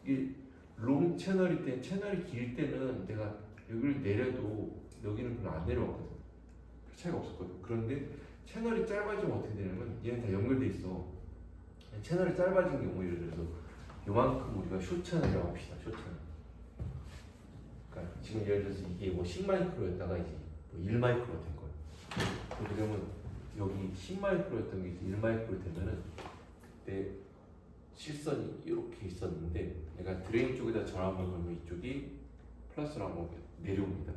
이 롱 채널일 때 채널이 길 때는 내가 여기를 내려도 여기는 별로 안 내려왔거든. 별 차이가 없었거든. 그런데 채널이 짧아지면 어떻게 되냐면 얘는 다 연결돼 있어. 채널이 짧아진 경우 예를 들어서 요만큼 우리가 숏 채널이라고 합시다. 숏 채널. 그러니까 지금 예를 들어서 이게 뭐 10마이크로였다가 이제 뭐 1마이크로가 된 거예요. 그러면 여기 10마이크로였던 게 이제 1마이크로 되면은 그때 실선이 이렇게 있었는데 내가 드레인 쪽에다 전압을 걸면 이쪽이 플러스라고 내려옵니다.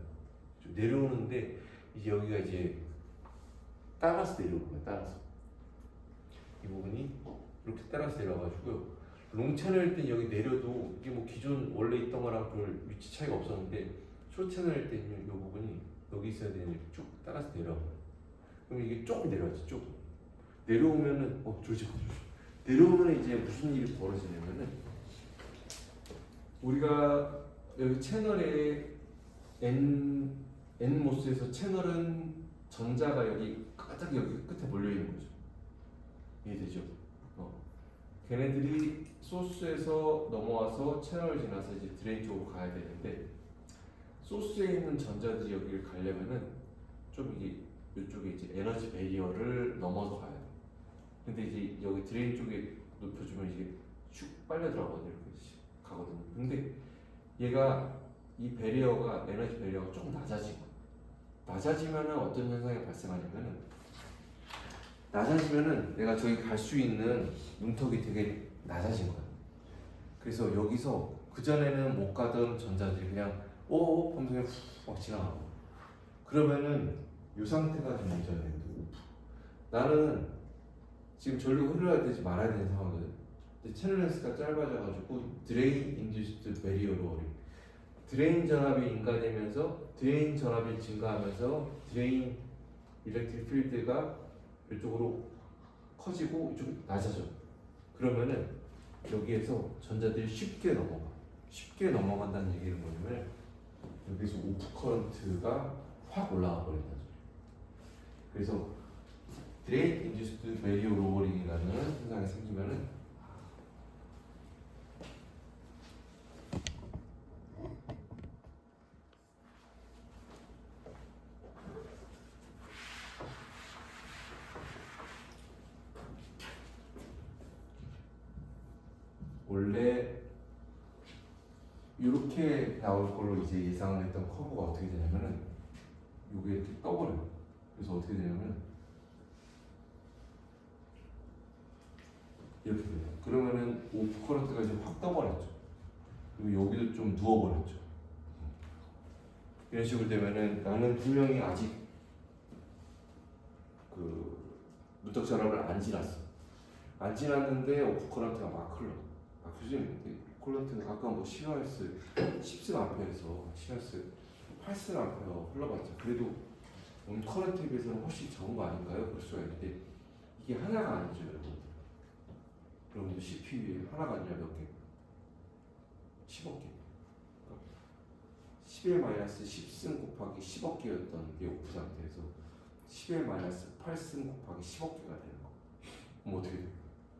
내려오는데 이제 여기가 이제 따라서 내려오는 거예요. 따라서 이 부분이 이렇게 따라서 내려와가지고요. 롱 채널일 땐 여기 내려도 이게 뭐 기존 원래 있던 거랑 별 위치 차이가 없었는데 숏 채널일 때는 이 부분이 여기 있어야 되는데 쭉 따라서 내려와요. 그럼 이게 조금 내려왔죠. 조금 내려오면은 조심. 내려오면 이제 무슨 일이 벌어지냐면은 우리가 여기 채널에 N모스에서 채널은 전자가 여기 딱 여기 끝에 몰려 있는 거죠. 이해되죠? 걔네들이 소스에서 넘어와서 채널을 지나서 이제 드레인 쪽으로 가야 되는데 소스에 있는 전자들이 여기를 가려면은 좀 이게 이쪽에 이제 에너지 배리어를 넘어서 가야 돼. 근데 이제 여기 드레인 쪽에 높여주면 이게 쭉 빨려 들어가거든요. 이렇게 가거든요. 근데 얘가 이 배리어가 에너지 배리어가 조금 낮아지면은 어떤 현상이 발생하냐면은 낮아지면은 내가 저기 갈 수 있는 문턱이 되게 낮아진 거야. 그래서 여기서 그 전에는 못 가던 전자들이 그냥 하면서 그냥 훅 지나가고 그러면은 이 상태가 좀 문제가 되는 거야. 나는 지금 절로 흘러야 되지 말아야 되는 상황이거든. 채널 렌스가 짧아져가지고 드레인 인듀스드 베리어로 드레인 전압이 인가되면서 드레인 전압이 증가하면서 드레인 일렉트릭 필드가 이쪽으로 커지고 이쪽이 낮아져. 그러면은 여기에서 전자들이 쉽게 넘어간다는 얘기는 뭐냐면 여기서 오프 커런트가 확 올라가 버린다는 소리. 그래서 드레인 인듀스드 베리어 로어링이라는 현상이 생기면은 원래 이렇게 나올 걸로 이제 예상했던 커브가 어떻게 되냐면은 이게 이렇게 떠버려요. 그래서 어떻게 되냐면 이렇게 돼요. 그러면은 오프 커런트가 이제 확 떠버렸죠. 그리고 여기도 좀 누워버렸죠. 이런 식으로 되면은 나는 분명히 아직 그 무턱 전압을 안 지났는데 오프 커런트가 막 흘러. 그지? 콜런트는 아까 뭐 시가스 10스암페어에서 시가스 8스암페어 흘러봤죠. 그래도 커런트에 비해서는 훨씬 적은 거 아닌가요? 그럴 수가 있는데 이게 하나가 아니죠, 여러분. 여러분들 CPU에 하나가 아니라 몇 개? 10억 개. 10의 마이너스 10승 곱하기 10억 개였던 게 오프 상태에서 10의 마이너스 8승 곱하기 10억 개가 되는 거. 그럼 어떻게 돼?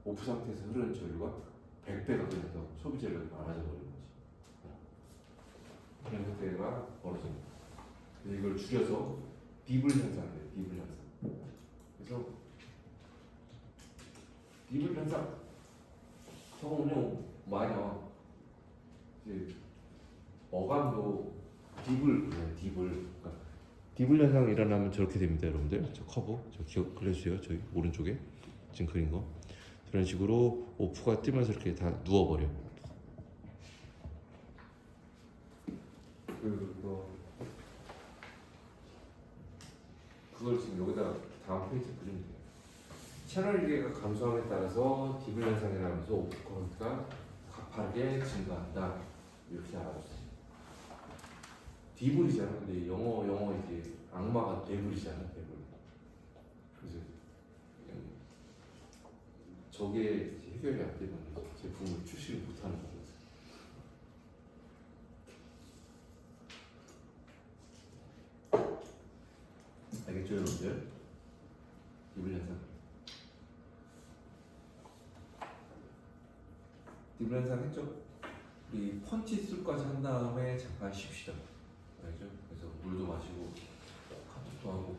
오프 상태에서 흐르는 전류가 100배가 그냥 더 소비 전력이 많아져 버리는 거지. 그런 상태가 벌어집니다. 그래서 이걸 줄여서 비블 현상이에요. 비블 현상. 그래서 비블 현상. 저거는요 어감도 디블 그냥 디블. 그러니까 디블 현상 일어나면 저렇게 됩니다, 여러분들. 저 커브, 저 기억 그려주세요. 저기 오른쪽에 지금 그린 거. 그런 식으로 오프가 뜨면서 이렇게 다 누워버려. 그걸 지금 여기다 다음 페이지에 그리면 돼요. 채널 기계가 감소함에 따라서 디블 현상이라면서 오프 커런트가 가파르게 증가한다. 이렇게 알아주세요. 디블이잖아. 근데 영어 이제 악마가 데블이잖아. 데블. 그래서 저게 이제 해결이 안 되면 제품을 출시를 못하는 거거든. 알겠죠, 여러분들? 디블 현상. 디블 현상 했죠? 우리 펀치 술까지 한 다음에 잠깐 쉽시다. 알죠? 그래서 물도 마시고 카톡도 하고.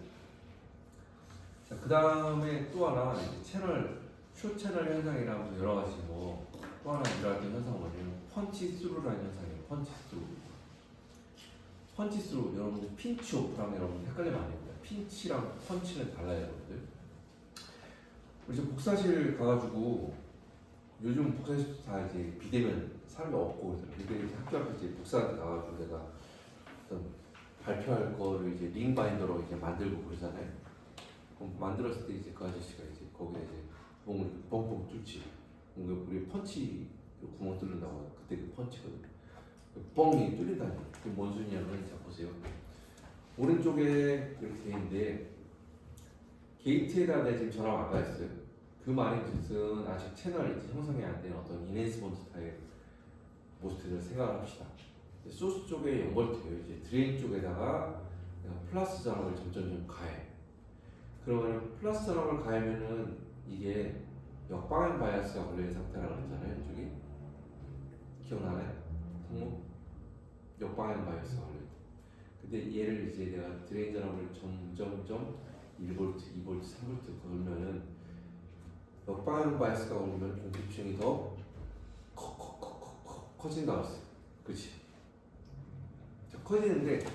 자, 그 다음에 또 하나 이제 쇼 채널 현상이라면서 여러 가지 또 하나 일어났던 현상은 뭐냐면 펀치 스루라는 현상이에요. 펀치 스루. 펀치 스루 여러분들 핀치 오프랑 여러분들 헷갈리면 안 됩니다. 핀치랑 펀치는 달라요, 여러분들. 우리 이제 복사실 가가지고 요즘 복사실도 다 이제 비대면 사람이 없고 그래서 근데 이제 학교 앞에 이제 복사한테 가가지고 내가 어떤 발표할 거를 이제 링 바인더로 이제 만들고 그러잖아요. 그럼 만들었을 때 이제 그 아저씨가 이제 거기에 이제 몸을 뻥뻥 뚫지. 뭔가 우리 펀치 구멍 뚫는다고 그때 그 펀치거든. 뻥이 뚫린다는 거예요. 그게 뭔 소리냐면 자 보세요. 오른쪽에 이렇게 돼 있는데 게이트에다 내가 지금 전화가 아까 했어요. 그 말인 뜻은 아직 채널이 형성이 안 된 어떤 인핸스먼트 타입 모스트를 생각을 합시다. 소스 쪽에 연벌트예요. 이제 드레인 쪽에다가 내가 플러스 전압을 점점 가해. 그러면 플러스 전압을 가하면은 이게 역방향 바이어스가 걸려있는 상태라고 그랬잖아요. 이쪽이 기억나나요? 성무? 역방향 바이어스가 걸려있다. 근데 얘를 이제 내가 드레인 전압을 점점점 1V, 2V, 3V 걸면은 역방향 바이어스가 걸리면 공기층이 더 커진다고 했어요. 그치? 커지는데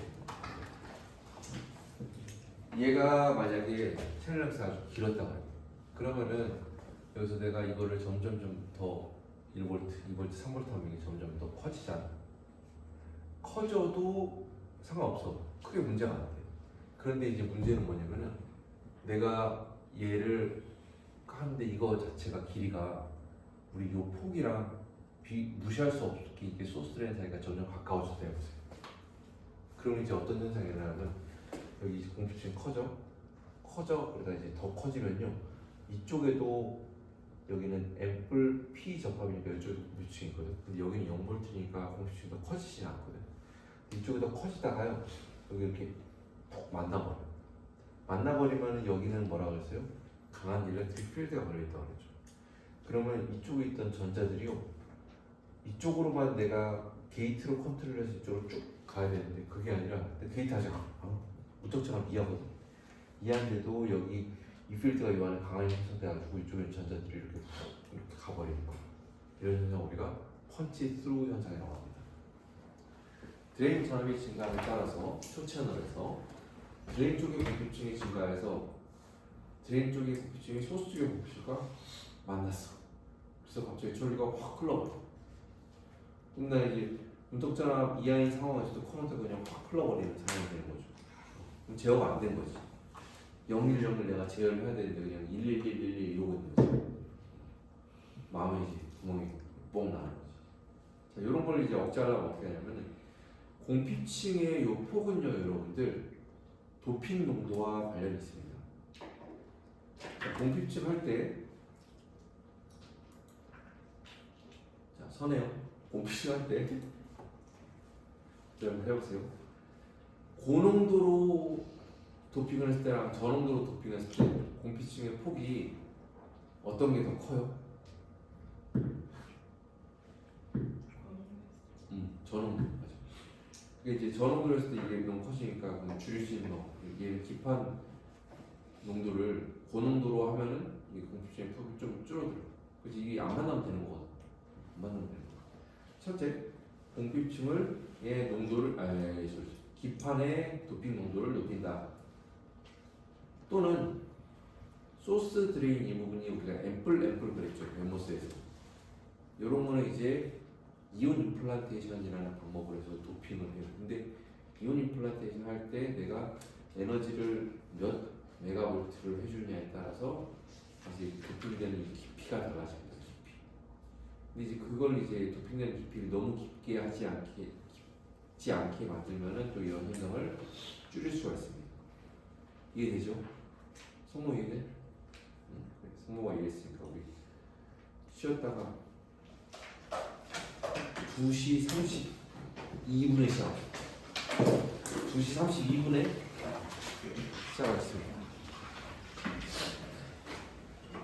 얘가 만약에 채널 렉스가 아주 길었다고 해요. 그러면은 여기서 내가 이거를 점점 더 1V, 2V, 3V 하면 이게 점점 더 커지잖아. 커져도 상관없어. 크게 문제가 안 돼. 그런데 이제 문제는 뭐냐면은 내가 얘를 하는데 이거 자체가 길이가 우리 요 폭이랑 무시할 수 없게 이게 소스 드레인 사이가 점점 가까워졌다 해보세요. 그럼 이제 어떤 현상이 일어나면 여기 공기층이 커져 그러다 이제 더 커지면요 이쪽에도 여기는 앰플 P 접합이니까 이쪽에 공기층이 있거든. 근데 여기는 0V니까 공기층이 더 커지진 않거든. 이쪽이 더 커지다가요 여기 이렇게 푹 만나버리면 여기는 뭐라 그랬어요? 강한 일렉트릭 필드가 걸려있다고 그랬죠. 그러면 이쪽에 있던 전자들이요 이쪽으로만 내가 게이트로 컨트롤해서 이쪽으로 쭉 가야 되는데 그게 아니라 게이트 아직 무척처럼 이하거든. 이한데도 여기 이 필드가 이 안에 강하게 형성돼가지고 이쪽에 전자들이 이렇게 가버리는 거야. 이런 현상 우리가 펀치 스루 현상이라고 합니다. 드레인 전압이 증가함에 따라서 쇼 채널에서 드레인 쪽의 공기층이 증가해서 드레인 쪽의 공기층이 소스 쪽의 공기층과 만났어. 그래서 갑자기 전류가 확 흘러버려. 그럼 나 이제 운동전압 이하인 상황에서도 커런트가 그냥 확 흘러버리는 상황이 되는 거죠. 그럼 제어가 안 된 거지. 010을 내가 제어를 해야 되는데 그냥 11111 이러고 있는 거지. 마음에 이제 구멍이 뽕 나는 거지. 자, 이런 걸 이제 억제하려면 어떻게 하냐면은 공피층의 요 폭은요, 여러분들 도핑 농도와 관련이 있습니다. 자, 공피층 할 때, 자, 선해요. 공피층 할 때, 여러분 해보세요. 고농도로 도핑을 했을 때랑 저농도로 도핑을 했을 때 공피층의 폭이 어떤 게 더 커요? 저농도 맞아. 이게 이제 저농도로 했을 때 이게 너무 커지니까 그냥 줄일 수 있는 얘 깊은 농도를 고농도로 하면은 이 공피층의 폭이 좀 줄어들어. 그래서 이게 안 만나면 되는 거거든. 안 만나면 되는 거. 첫째, 공기침의 농도를 기판의 도핑 농도를 높인다. 또는 소스 드레인 이 부분이 우리가 앰플 그랬죠 멤모스에서. 이런 거는 이제 이온 임플란테이션이라는 방법으로 해서 도핑을 해요. 근데 이온 임플란테이션 할 때 내가 에너지를 몇 메가볼트를 해주냐에 따라서 사실 도핑되는 깊이가 달라집니다. 깊이. 근데 이제 그걸 이제 도핑되는 깊이를 너무 깊지 않게 만들면은 또 이런 현상을 줄일 수가 있습니다. 이해되죠? 성모 이해돼? 응? 그래, 성모가 이해했으니까 우리 쉬었다가 2시 32분에 시작. 2시 32분에 시작하겠습니다.